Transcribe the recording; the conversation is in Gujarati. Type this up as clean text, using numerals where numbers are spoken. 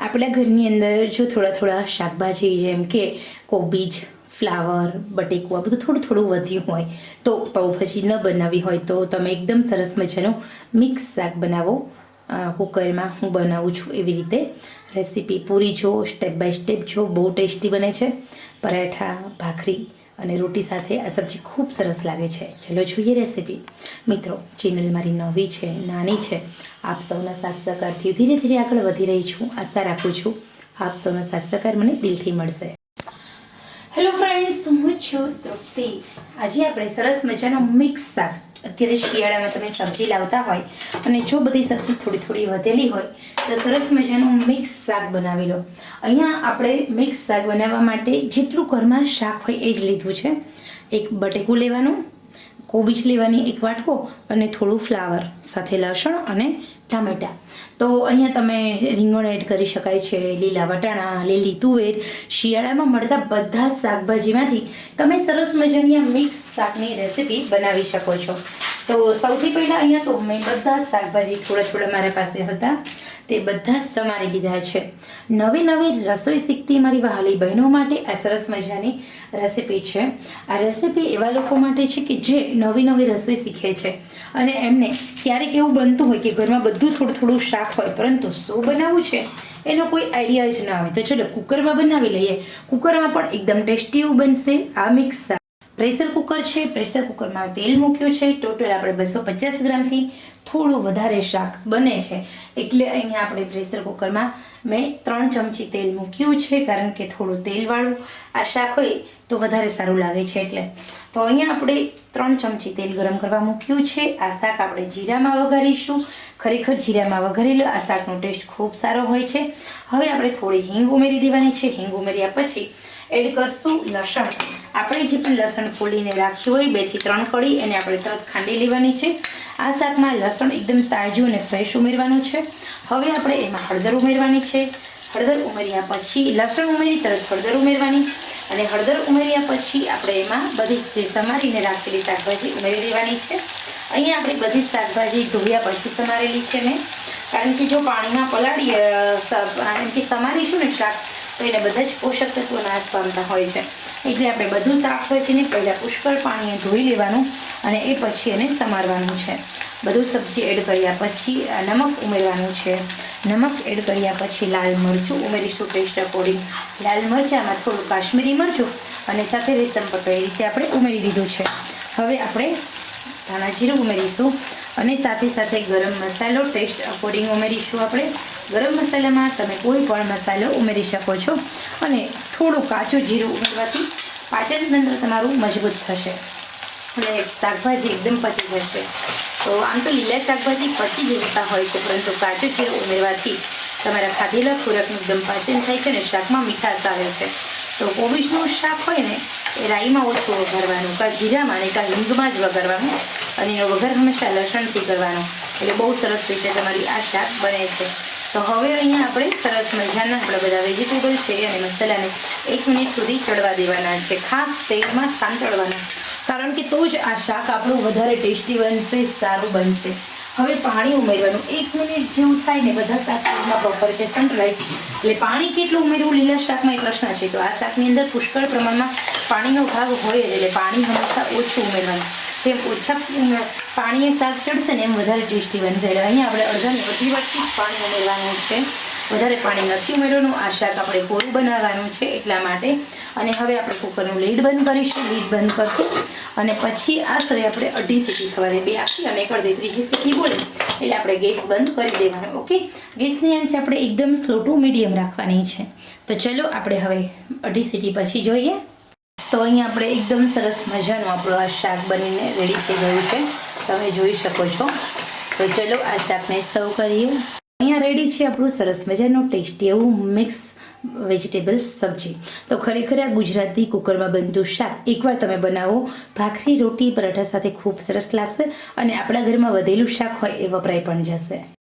આપણા ઘરની અંદર જો થોડા થોડા શાકભાજી જેમ કે કોબીજ, ફ્લાવર, બટેકું આ બધું થોડું થોડું વધ્યું હોય તો પાઉંભાજી ન બનાવી હોય તો તમે એકદમ સરસ મજાનું મિક્સ શાક બનાવો. કુકરમાં હું બનાવું છું એવી રીતે રેસીપી પૂરી જો, સ્ટેપ બાય સ્ટેપ જો, બહુ ટેસ્ટી બને છે. પરાઠા, ભાખરી અને રોટી સાથે આ સબ્જી ખૂબ સરસ લાગે છે. ચલો જોઈએ રેસીપી. મિત્રો, ચેનલ મારી નવી છે, નાની છે. આપ સૌના સાથ સહકારથી ધીરે ધીરે આગળ વધી રહી છું. આશા રાખું છું આપ સૌનો સાથ સહકાર મને દિલથી મળશે. હેલો ફ્રેન્ડ્સ, હું છું તૃપ્તિ. આજે આપણે સરસ મજાનો મિક્સ શાક, અત્યારે શિયાળામાં તમે સબ્જી લાવતા હોય અને જો બધી સબ્જી થોડી થોડી વધેલી હોય તો સરસ મજાનું મિક્સ શાક બનાવી લો. અહીંયા આપણે મિક્સ શાક બનાવવા માટે જેટલું ઘરમાં શાક હોય એ જ લીધું છે. એક બટેકું લેવાનું, કોબીજ લેવાની એક વાટકો અને થોડું ફ્લાવર, સાથે લસણ અને ટામેટાં. તો અહીંયા તમે રીંગણ એડ કરી શકાય છે, લીલા વટાણા, લીલી તુવેર. શિયાળામાં મળતા બધા જ શાકભાજીમાંથી તમે સરસ મજાની આ મિક્સ શાકની રેસીપી બનાવી શકો છો. તો સૌથી પહેલાં અહીંયા તો મેં બધા જ શાકભાજી થોડા થોડા મારા પાસે હતા તે બધા જ સમારી લીધા છે. નવી નવી રસોઈ શીખતી મારી વહાલી બહેનો માટે આ સરસ મજાની રેસીપી છે. આ રેસીપી એવા લોકો માટે છે કે જે નવી નવી રસોઈ શીખે છે અને એમને ક્યારેક એવું બનતું હોય કે ઘરમાં બધું થોડું થોડું શાક હોય પરંતુ શું બનાવવું છે એનો કોઈ આઈડિયા જ ના હોય. તો ચલો કુકરમાં બનાવી લઈએ. કુકરમાં પણ એકદમ ટેસ્ટી એવું બનશે આ મિક્સ શાક. પ્રેશર કુકર છે, પ્રેશર કુકરમાં તેલ મૂક્યું છે. ટોટલ આપણે 250 ગ્રામથી થોડું વધારે શાક બને છે એટલે અહીંયા આપણે પ્રેશર કુકરમાં મેં 3 ચમચી તેલ મૂક્યું છે, કારણ કે થોડું તેલવાળું આ શાક હોય તો વધારે સારું લાગે છે એટલે. તો અહીંયા આપણે 3 ચમચી તેલ ગરમ કરવા મૂક્યું છે. આ શાક આપણે જીરામાં વઘારીશું. ખરેખર જીરામાં વઘારેલો આ શાકનો ટેસ્ટ ખૂબ સારો હોય છે. હવે આપણે થોડી હિંગ ઉમેરી દેવાની છે. હિંગ ઉમેર્યા પછી એડ કરશું લસણ. આપણે જે પણ લસણ ફોલીને રાખ્યું હોય 2 થી 3 કળી એને આપણે તરત ખાંડી લેવાની છે. આ શાકમાં લસણ એકદમ તાજું અને ફ્રેશ ઉમેરવાનું છે. હવે આપણે એમાં હળદર ઉમેરવાની છે. હળદર ઉમેર્યા પછી લસણ ઉમેરી તરત હળદર ઉમેરવાની અને હળદર ઉમેર્યા પછી આપણે એમાં બધી જે સમારીને રાખેલી શાકભાજી ઉમેરી દેવાની છે. અહીંયા આપણે બધી શાકભાજી ધોયા પછી સમારેલી છે મેં, કારણ કે જો પાણીમાં પલાળીએ એમ કે સમારીશું ને શાક તો એને બધા જ પોષક તત્વો નાશ પામતા હોય છે. એટલે આપણે બધું શાકભાજીને પહેલાં પુષ્કળ પાણીએ ધોઈ લેવાનું અને એ પછી એને સમારવાનું છે. બધું સબ્જી એડ કર્યા પછી નમક ઉમેરવાનું છે. નમક એડ કર્યા પછી લાલ મરચું ઉમેરીશું ટેસ્ટ અકોર્ડિંગ. લાલ મરચાંમાં થોડું કાશ્મીરી મરચું અને સાથે રેશમ પટ્ટો એ રીતે આપણે ઉમેરી દીધું છે. હવે આપણે ધાણા જીરું ઉમેરીશું અને સાથે સાથે ગરમ મસાલો ટેસ્ટ અકોર્ડિંગ ઉમેરીશું આપણે. ગરમ મસાલામાં તમે કોઈ પણ મસાલો ઉમેરી શકો છો અને થોડું કાચું જીરું ઉમેરવાથી પાચન તંત્ર તમારું મજબૂત થશે અને શાકભાજી એકદમ પચી જશે. તો આમ તો લીલા શાકભાજી પચી જતા હોય છે, પરંતુ કાચું જીરું ઉમેરવાથી તમારા ખાધેલા ખોરાકનું એકદમ પાચન થાય છે અને શાકમાં મીઠાશ આવે છે. તો કોબીજનું શાક હોય ને એ રાઈમાં ઓછું વઘારવાનું, કાં જીરામાં ને કાં હિંગમાં જ વઘારવાનું અને એનો વઘાર હંમેશા લસણથી કરવાનો, એટલે બહુ સરસ રીતે તમારી આ શાક બને છે. તો હવે અહીંયા આપણે સરસ મજાના આપણા બધા વેજીટેબલ છે અને મસાલાને 1 મિનિટ સુધી ચડવા દેવાના છે. ખાસ તેલમાં સાંતળવાના, કારણ કે તો જ આ શાક આપણું વધારે ટેસ્ટી બનશે, સારું બનશે. હવે પાણી ઉમેરવાનું. 1 મિનિટ જેવું થાય ને બધા શાકમાં પ્રોપર રીતે સંતળાય એટલે પાણી કેટલું ઉમેરવું લીલા શાકમાં એ પ્રશ્ન છે. તો આ શાકની અંદર પુષ્કળ પ્રમાણમાં પાણીનો ભાગ હોય જ, એટલે પાણી હંમેશા ઓછું ઉમેરવાનું. જેમ ઓછા પાણીએ શાક ચડશે ને એમ વધારે ટેસ્ટી બનશે. એટલે અહીંયા આપણે અડધી વાટકી પાણી ઉમેરવાનું છે, વધારે પાણી નથી ઉમેરવાનું. આ શાક આપણે કોરું બનાવવાનું છે એટલા માટે. અને હવે આપણે કુકરનું લીડ બંધ કરીશું. લીડ બંધ કરશું અને પછી આશરે આપણે 2.5 સીટી થવા દે. 2 આપી અને 1 ત્રીજી સીટી બોલે એટલે આપણે ગેસ બંધ કરી દેવાનો. ઓકે, ગેસની આંચ આપણે એકદમ સ્લો ટુ મીડિયમ રાખવાની છે. તો ચલો આપણે હવે 2.5 સીટી પછી જોઈએ. તો અહીંયા આપણે એકદમ સરસ મજાનું આપણું આ શાક બનીને રેડી થઈ ગયું છે, તમે જોઈ શકો છો. તો ચલો આ શાકને સર્વ કરીએ. અહીંયા રેડી છે આપણું સરસ મજાનું ટેસ્ટી એવું મિક્સ વેજીટેબલ સબ્જી. તો ખરેખર આ ગુજરાતી કુકરમાં બનતું શાક એકવાર તમે બનાવો, ભાખરી, રોટી, પરાઠા સાથે ખૂબ સરસ લાગશે અને આપણા ઘરમાં વધેલું શાક હોય એ વપરાઈ પણ જશે.